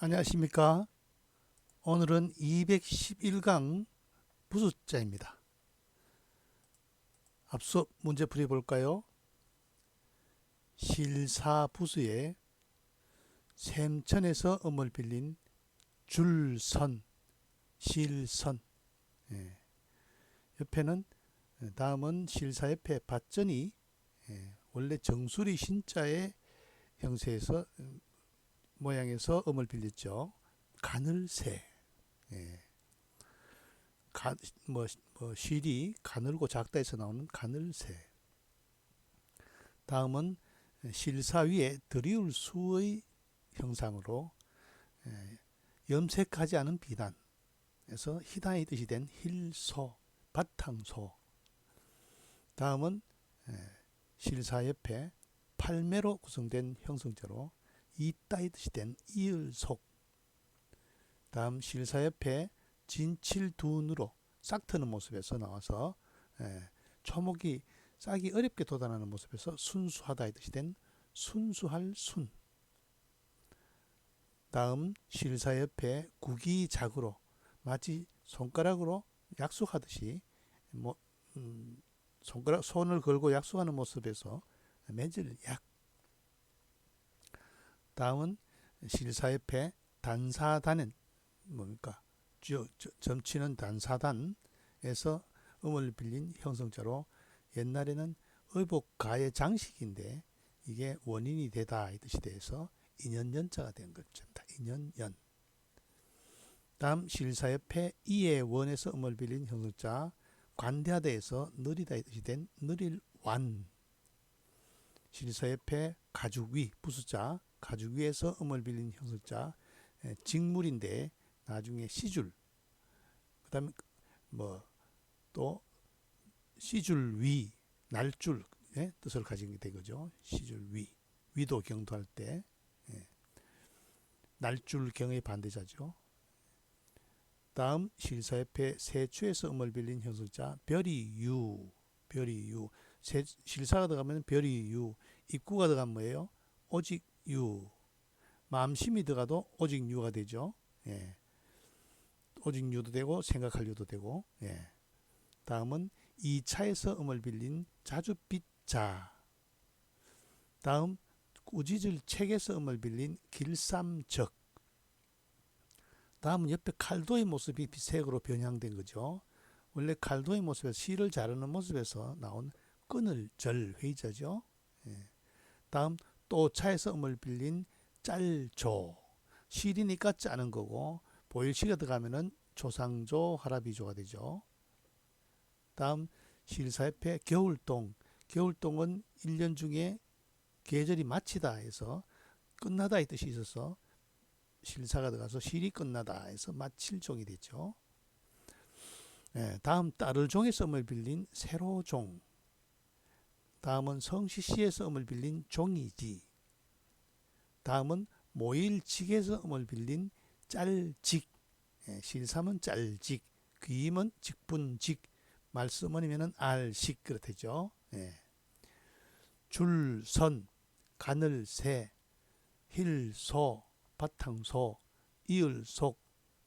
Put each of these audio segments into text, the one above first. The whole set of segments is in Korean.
안녕하십니까. 오늘은 211강 부수자입니다. 앞서 문제 풀이 볼까요? 실사부수에 샘천에서 음을 빌린 줄선, 실선. 예. 옆에는 다음은 실사 옆에 밭전이 원래 정수리 신자의 형태에서 모양에서 음을 빌렸죠. 가늘새. 예. 실이 가늘고 작다에서 나오는 가늘새. 다음은 실사 위에 드리울 수의 형상으로 염색하지 않은 비단에서 희단의 뜻이 된 힐소, 바탕소. 다음은 실사 옆에 팔매로 구성된 형성자로 이따의 뜻이 된 이을속. 다음 실사 옆에 진칠둔으로 싹 트는 모습에서 나와서 초목이 싹이 어렵게 돋아나는 모습에서 순수하다의 뜻이 된 순수할 순. 다음 실사 옆에 구기작으로 마치 손가락으로 약속하듯이 손을 걸고 약속하는 모습에서 맺을 약. 다음은 실사 옆에 단사단은 뭡니까? 점치는 단사단에서 음을 빌린 형성자로 옛날에는 의복가의 장식인데 이게 원인이 되다 이 뜻이 돼서 인연연자가 된 것입니다. 인연연. 다음 실사 옆에 이의 원에서 음을 빌린 형성자 관대하다에서 느리다 이 뜻이 된 느릴완. 실사 옆에 가죽위 부수자 가죽위에서 음을 빌린 형성자 직물인데 나중에 시줄, 그 다음에 또 시줄위, 날줄 뜻을 가진 게 되죠. 시줄위, 위도 경도할 때 날줄경의 반대자죠. 다음 실사 옆에 세추에서 음을 빌린 형성자 별이유, 별이유. 실사가 들어가면 별이유, 입구가 들어가면 뭐예요? 오직유. 마음심이 들어가도 오직유가 되죠. 오직유도 되고 생각할 유도 되고. 다음은 2차에서 음을 빌린 자줏빛자. 다음 꾸짖을 책에서 음을 빌린 길삼적. 다음은 옆에 칼도의 모습이 빛색으로 변형된 거죠. 원래 칼도의 모습에서 실을 자르는 모습에서 나온 끈을 절 회의자죠. 다음 또 차에서 음을 빌린 짤조. 실이니까 짜는 거고 보일시가 들어가면은 조상조, 하라비조가 되죠. 다음 실사 옆에 겨울동. 겨울동은 1년 중에 계절이 마치다 해서 끝나다 이 뜻이 있어서 실사가 들어가서 실이 끝나다 해서 마칠종이 되죠. 다음 따를종에서 음을 빌린 세로종. 다음은 성시시에서 음을 빌린 종이지. 다음은 모일직에서 음을 빌린 짤직. 실삼은 짤직, 귀임은 직분직, 말씀원이면 알식 그렇대죠. 줄선, 가늘새, 힐소, 바탕소, 이을속,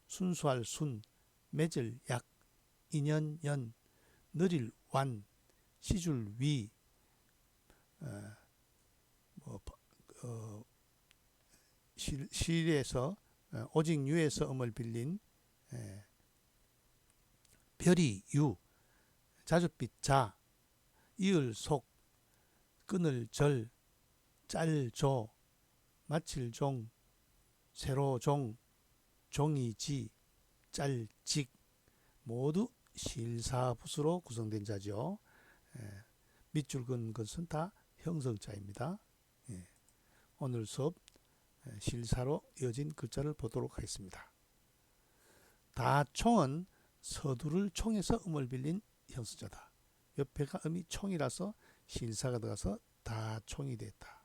순수할 순, 맺을 약, 인연연, 느릴 완, 시줄 위, 실에서 오직 유에서 음을 빌린 별이 유, 자줏빛 자, 이을 속, 끈을 절, 짤조, 마칠 종, 세로 종, 종이 지, 짤직 모두 실사부수로 구성된 자죠. 밑줄 그은 것은 다 형성자입니다. 오늘 수업 실사로 이어진 글자를 보도록 하겠습니다. 다총은 서두를 총에서 음을 빌린 형성자다. 옆에가 음이 총이라서 실사가 들어가서 다총이 됐다.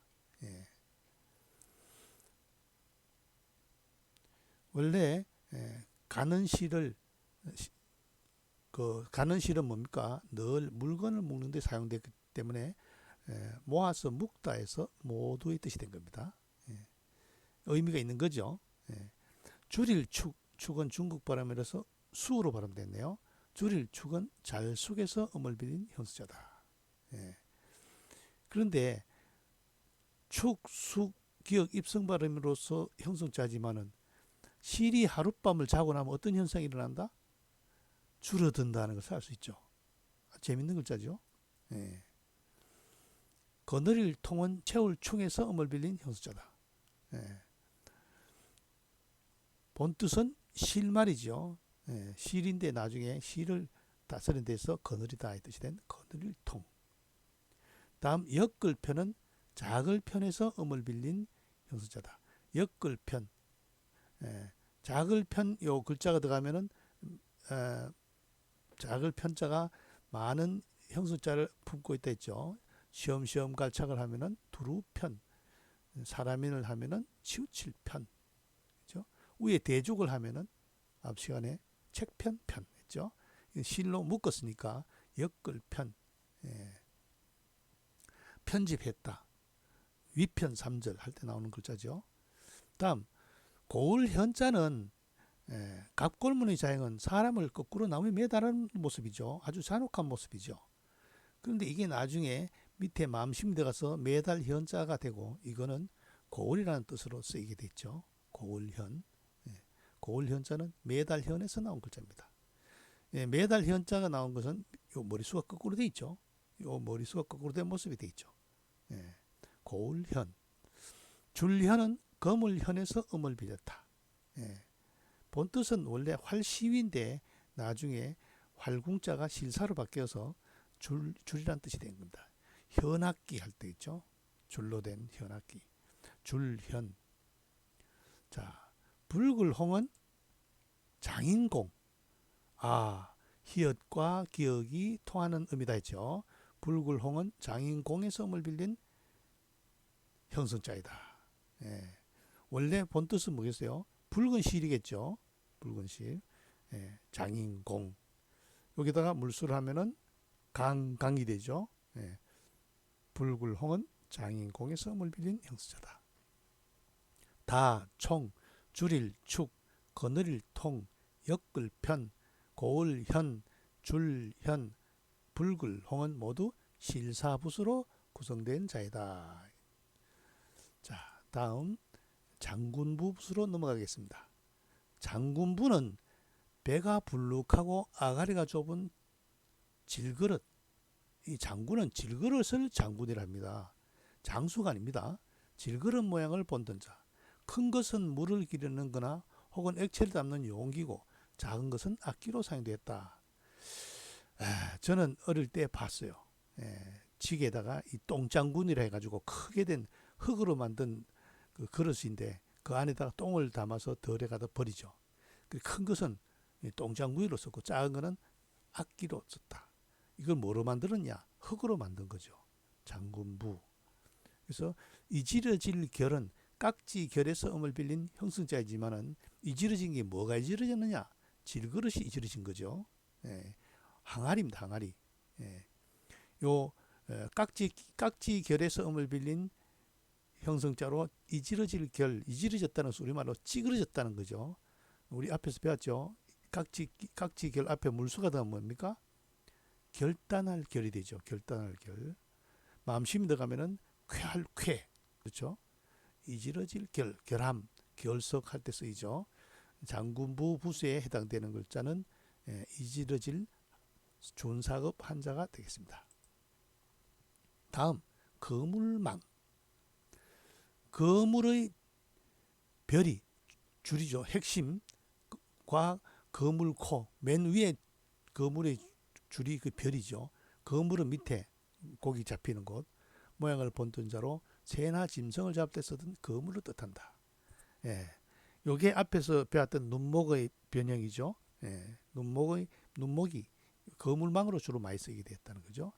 원래 가는 실을 가는 실은 뭡니까? 늘 물건을 묶는 데 사용되기 때문에 모아서 묶다 해서 모두의 뜻이 된 겁니다. 의미가 있는 거죠. 줄일 축, 축은 중국 발음이라서 수로 발음됐네요. 줄일 축은 잘 숙에서 음을 빌린 형수자다. 예. 그런데 축, 숙, 기역, 입성 발음으로서 형성자지만은 실이 하룻밤을 자고 나면 어떤 현상이 일어난다? 줄어든다는 것을 알 수 있죠. 재밌는 글자죠. 예. 거느릴 통은 채울 충에서 음을 빌린 형수자다. 예. 본뜻은 실말이죠. 예. 실인데 나중에 실을 다스린 데서 거느리다 이 뜻이 된 거느릴 통. 다음 엮을편은 작을 편에서 음을 빌린 형수자다. 엮을편. 예. 작을 편 요 글자가 들어가면은 작을 편자가 많은 형수자를 품고 있다 했죠. 시험시험 갈착을 하면은 두루편, 사람인을 하면은 치우칠 편, 그죠? 위에 대죽을 하면은 앞 시간에 책편 편 했죠. 실로 묶었으니까 엮을편, 예. 편집했다. 위편 3절 할 때 나오는 글자죠. 다음 고을 현자는 갑골문의 자행은 사람을 거꾸로 나무에 매달은 모습이죠. 아주 잔혹한 모습이죠. 그런데 이게 나중에 밑에 마음심이 들어가서 매달 현자가 되고 이거는 고을이라는 뜻으로 쓰이게 됐죠. 고을현. 고을 현자는 매달 현에서 나온 글자입니다. 매달 현자가 나온 것은 요 머리수가 거꾸로 돼 있죠. 요 머리수가 거꾸로 된 모습이 돼 있죠. 고을현. 줄현은 거물현에서 음을 빌렸다. 본뜻은 원래 활시위인데 나중에 활궁자가 실사로 바뀌어서 줄이란 뜻이 된 겁니다. 현악기 할 때 있죠. 줄로 된 현악기. 줄현. 자, 불글홍은 장인공. 히읗과 기역이 통하는 음이다 했죠. 불글홍은 장인공에서 음을 빌린 형성자이다. 원래 본뜻은 뭐겠어요? 붉은 실이겠죠. 붉은 실. 장인공. 여기다가 물수를 하면은 강이 되죠. 불굴홍은 장인공에서 음을 빌린 형수자다. 다, 총, 줄일, 축, 거느릴 통, 엮을 편, 고을 현, 줄 현, 불굴홍은 모두 실사부수로 구성된 자이다. 자, 다음 장군부 부수로 넘어가겠습니다. 장군부는 배가 불룩하고 아가리가 좁은 질그릇. 이 장군은 질그릇을 장군이랍니다. 장수가 아닙니다. 질그릇 모양을 본던 자. 큰 것은 물을 기르는 거나 혹은 액체를 담는 용기고 작은 것은 악기로 사용되었다. 저는 어릴 때 봤어요. 지게에다가 이 똥장군이라 해가지고 크게 된 흙으로 만든 그 그릇인데 그 안에다가 똥을 담아서 덜에 가다 버리죠. 큰 것은 똥장구이로 썼고 작은 것은 악기로 썼다. 이걸 뭐로 만들었냐? 흙으로 만든 거죠. 장군부. 그래서 이지러질 결은 깍지 결에서 음을 빌린 형성자이지만은 이지러진 게 뭐가 이지러졌느냐? 질그릇이 이지러진 거죠. 항아리입니다. 항아리. 요 깍지 결에서 음을 빌린 형성자로 이지러질 결, 이지러졌다는 것은 우리말로 찌그러졌다는 거죠. 우리 앞에서 배웠죠. 깍지 결 앞에 물수가 들어가면 뭡니까? 결단할 결이 되죠. 결단할 결. 마음심이 들어가면은 쾌할 쾌. 그렇죠? 이지러질 결, 결함, 결석할 때 쓰이죠. 장군부 부수에 해당되는 글자는 이지러질 존사급 한자가 되겠습니다. 다음 거물망. 거물의 별이 줄이죠. 핵심과 거물코 맨 위에 거물의 줄이 그 별이죠. 거물은 밑에 고기 잡히는 곳 모양을 본뜬 자로 새나 짐승을 잡을 때 쓰던 거물을 뜻한다. 요게 앞에서 배웠던 눈목의 변형이죠. 눈목이 거물망으로 주로 많이 쓰게 됐다는 거죠.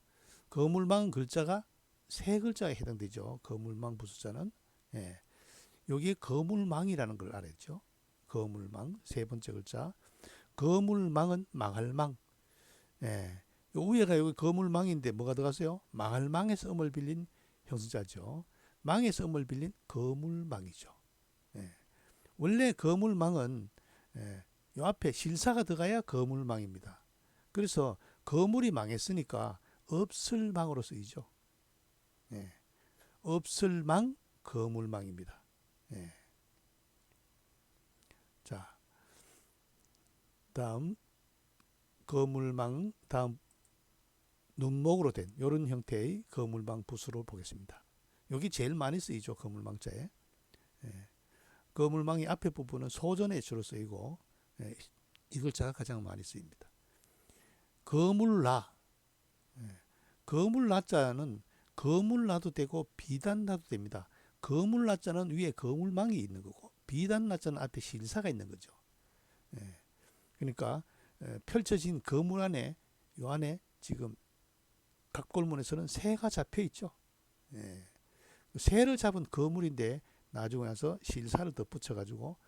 거물망 글자가 세 글자에 해당되죠. 거물망 부수자는. 여기에 거물망이라는 걸 알았죠. 거물망 세 번째 글자. 거물망은 망할 망. 요 위에가 여기 거물망인데 뭐가 들어가세요? 망할 망에서 음을 빌린 형수자죠. 망에서 음을 빌린 거물망이죠. 원래 거물망은 예, 요 앞에 실사가 들어가야 거물망입니다. 그래서 거물이 망했으니까 없을망으로 쓰이죠. 예, 없을망 거물망입니다. 예. 자, 다음 거물망, 다음 눈목으로 된 이런 형태의 거물망 붓으로 보겠습니다. 여기 제일 많이 쓰이죠. 거물망자에. 예. 거물망의 앞에 부분은 소전에 주로 쓰이고, 예, 이 글자가 가장 많이 쓰입니다. 거물라. 예. 거물라자는 거물라도 되고 비단라도 됩니다. 거물라자는 위에 거물망이 있는 거고, 비단라자는 앞에 실사가 있는 거죠. 예. 그러니까 펼쳐진 거물 안에, 요 안에 지금 각골문에서는 새가 잡혀 있죠. 예. 새를 잡은 거물인데 나중에 와서 실사를 덧붙여 가지고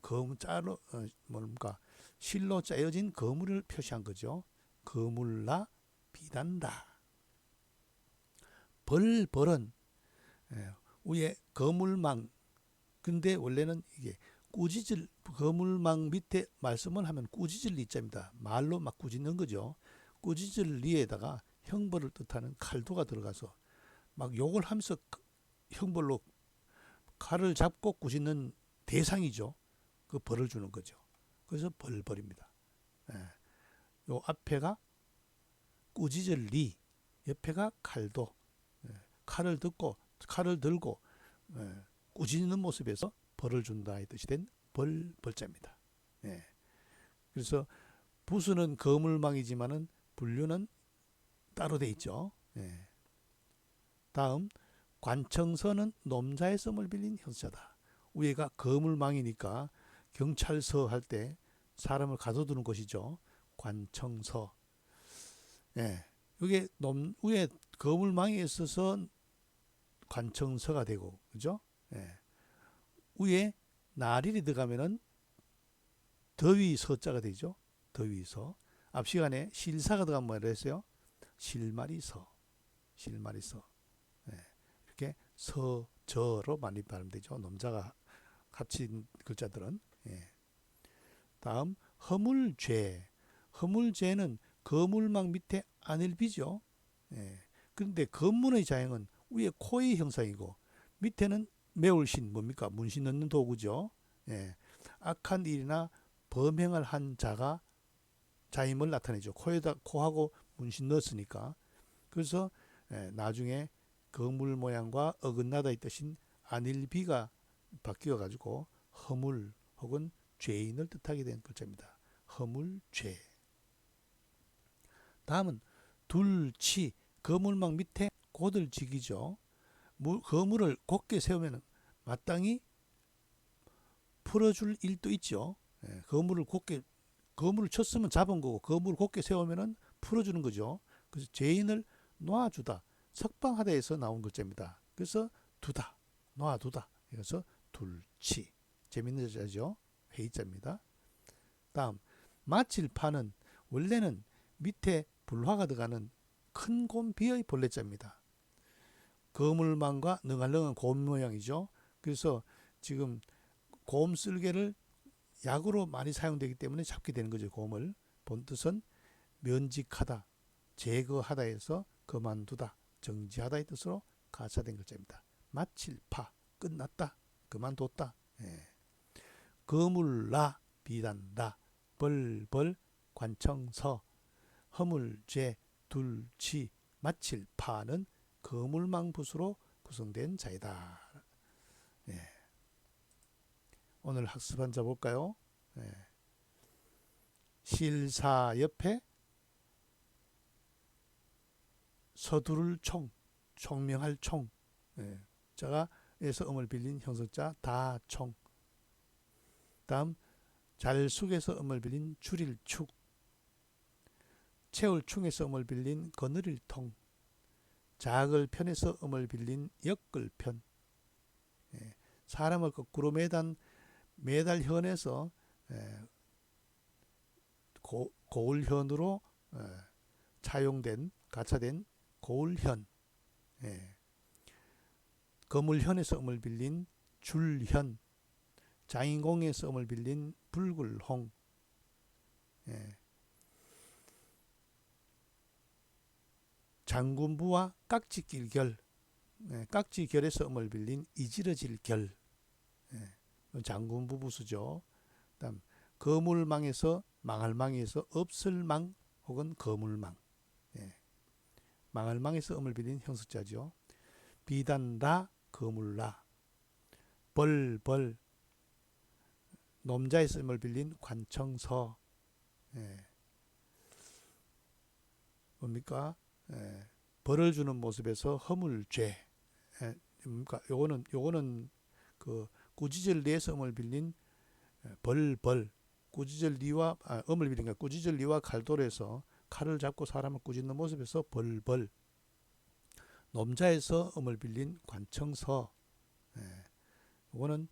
거물 짜로 뭡니까 실로 짜여진 거물을 표시한 거죠. 거물라 비단다. 벌벌은 위에 거물망. 근데 원래는 이게 꾸짖을 거물망 밑에 말씀을 하면 꾸짖을 리자입니다. 말로 막 꾸짖는 거죠. 꾸짖을 리에다가 형벌을 뜻하는 칼도가 들어가서 막 욕을 하면서 형벌로 칼을 잡고 꾸짖는 대상이죠. 그 벌을 주는 거죠. 그래서 벌벌입니다. 요 앞에가 꾸짖을 리, 옆에가 칼도. 칼을 들고 꾸짖는 모습에서 벌을 준다의 뜻이 된 벌자입니다. 그래서 부수는 거물망이지만은 분류는 따로 돼 있죠. 다음 관청서는 nom자의 썸을 빌린 형사다. 위에가 거물망이니까 경찰서 할 때 사람을 가둬두는 곳이죠. 관청서. 이게 위에 거물망이 있어서 관청서가 되고, 그죠? 위에 나릴이 들어가면은 더위서자가 되죠. 더위서. 앞 시간에 실사가 들어가면 뭐라 했어요? 실마리서. 이렇게 서저로 많이 발음되죠. nom자가 합친 글자들은. 다음 허물죄. 허물죄는 거물망 밑에 안일비죠. 그런데 건문의 자형은 위에 코의 형상이고 밑에는 매울신 뭡니까? 문신 넣는 도구죠. 악한 일이나 범행을 한 자가 자임을 나타내죠. 코하고 문신 넣었으니까. 그래서 나중에 거물 모양과 어긋나다의 뜻인 안일비가 바뀌어 가지고 허물 혹은 죄인을 뜻하게 된 글자입니다. 허물죄. 다음은 둘치. 거물망 밑에 고들직이죠. 거물을 곧게 세우면 마땅히 풀어줄 일도 있죠. 거물을 쳤으면 잡은 거고 거물을 곧게 세우면 풀어주는 거죠. 그래서 죄인을 놓아주다, 석방하다에서 나온 글자입니다. 그래서 두다, 놓아두다. 그래서 둘치. 재밌는 자죠. 회의자입니다. 다음 마칠파는 원래는 밑에 불화가 들어가는 큰 곰비의 본래자입니다. 거물망과 능알능한 곰 모양이죠. 그래서 지금 곰 쓸개를 약으로 많이 사용되기 때문에 잡게 되는 거죠. 곰을. 본뜻은 면직하다, 제거하다에서 그만두다, 정지하다의 뜻으로 가차된 글자입니다. 마칠파, 끝났다, 그만뒀다. 거물라, 비단다, 벌벌, 관청서, 허물죄, 둘치, 마칠파는 거물망붓으로 구성된 자이다. 오늘 학습한 자 볼까요? 실사 옆에 서두를 총명할 총. 자가 에서 음을 빌린 형석자 다총. 다음 잘숙에서 음을 빌린 줄일 축. 채울 충에서 음을 빌린 거느릴 통. 작을 편에서 음을 빌린 엮을 편. 사람을 거꾸로 매달현에서 고울현으로 가차된 고울현. 거물현에서 음을 빌린 줄현. 장인공에서 음을 빌린 불굴홍. 예. 장군부와 깍지낄결. 예. 깍지결에서 음을 빌린 이지러질 결. 예. 장군부 부수죠. 그다음 거물망에서 망할망에서 없을망 혹은 거물망. 예. 망할망에서 음을 빌린 형식자죠. 비단다 거물라. 벌벌 놈자에서 음을 빌린 관청서. 예. 뭡니까? 예. 벌을 주는 모습에서 허물죄. 예. 뭡니까? 요거는 그 꾸지절 리에서 음을 빌린 벌벌. 꾸지절 리와 음을 빌린 꾸지절 리와 칼돌에서 칼을 잡고 사람을 꾸짖는 모습에서 벌벌. 놈자에서 음을 빌린 관청서. 예. 이거는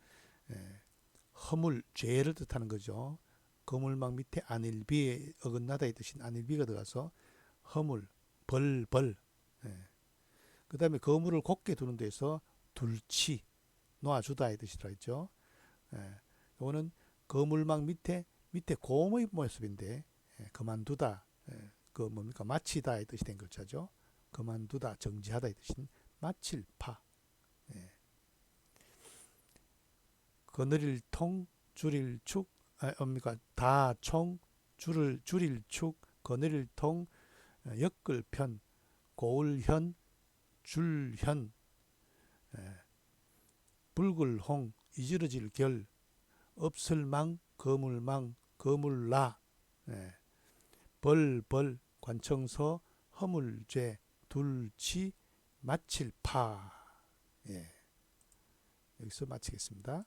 허물, 죄를 뜻하는 거죠. 거물망 밑에 안일비에 어긋나다 이 뜻인 안일비가 들어가서 허물, 벌벌. 예. 그 다음에 거물을 곱게 두는 데서 둘치, 놓아주다 이 뜻이라 했죠. 예. 이거는 거물망 밑에 곰의 모습인데 그만두다, 그 뭡니까 마치다 이 뜻이 된 글자죠. 그만두다, 정지하다 이 뜻인 마칠파. 예. 거느릴 통, 줄일 축, 뭡니까 다총, 줄일 축, 거느릴 통, 엮을편, 고을현, 줄현, 불글홍, 이지러질 결, 없을망, 거물망, 거물라, 벌벌, 관청서, 허물죄, 둘치, 마칠파. 예. 여기서 마치겠습니다.